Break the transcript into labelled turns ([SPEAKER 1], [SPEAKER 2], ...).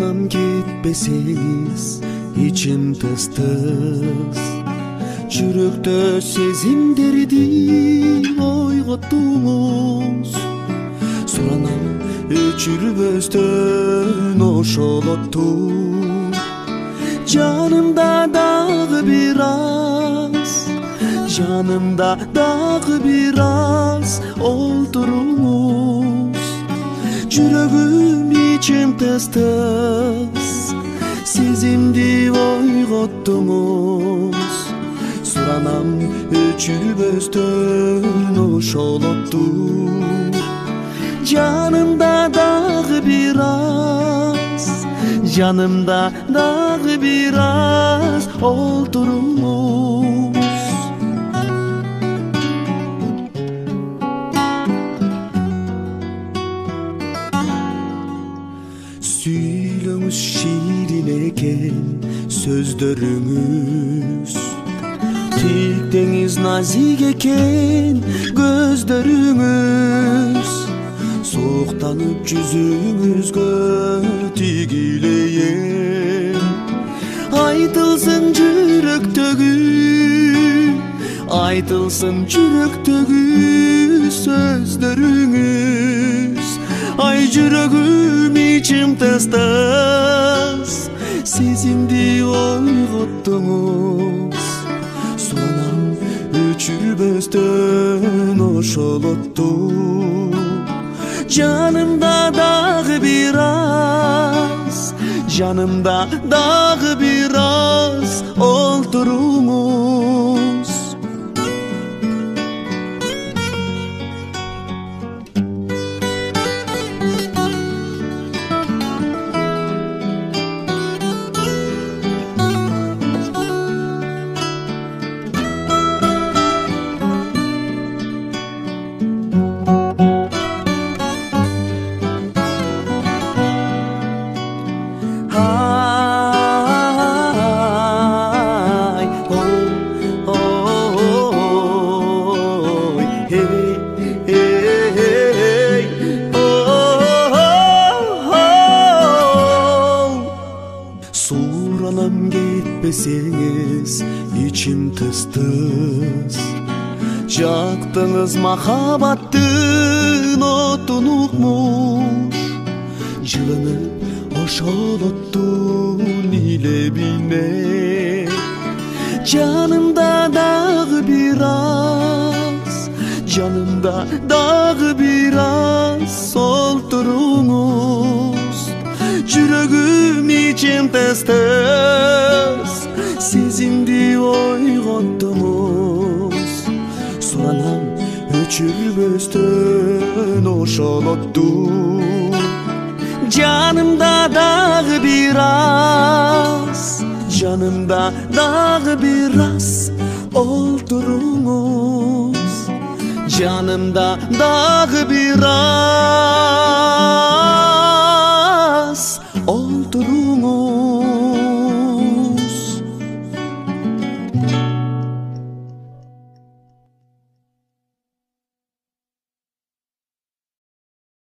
[SPEAKER 1] Soranam gitmeseniz içim tıs tıs. Жүрөктө сезимдерди ойготтуңуз. Соранам өчүрбөстөн ошол отту. Жанымда дагы бир аз, жанымда дагы бир аз олтуруңуз. Жүрөгүм içim tıs tıs, сезимди ойготтуңуз. Soranam өчүрбөстөн ошол отту. Жанымда дагы бир аз, жанымда дагы бир аз олтуруңуз. Сүйлөңүз ширин экен сөздөрүңүз. Тилектеңиз назик экен көздөрүңүз. Суктанып жүзүңүзгө тигилейин. Айтылсын жүрөктөгү, айтылсын жүрөктөгү сөздөрүңүз. Ай жүрөгүм içim tıs tıs, сезимди ойготтуңуз. Soranam өчүрбөстөн ошол отту. Жанымда дагы бир аз, жанымда дагы бир аз олтуруңуз. Soranam gitmeseniz içim tıs tıs. Jaktыңыз махаббаттын отун укмуш. Жылынып ошол оттун илебине. Жанымда дагы бир аз, жанымда дагы бир аз олтуруңуз. Жүрөгүм içim tıs tıs, сезимди ойготтуңуз. Soranam өчүрбөстөн ошол отту. Жанымда дагы бир аз, жанымда дагы бир аз олтуруңуз. Жанымда дагы бир аз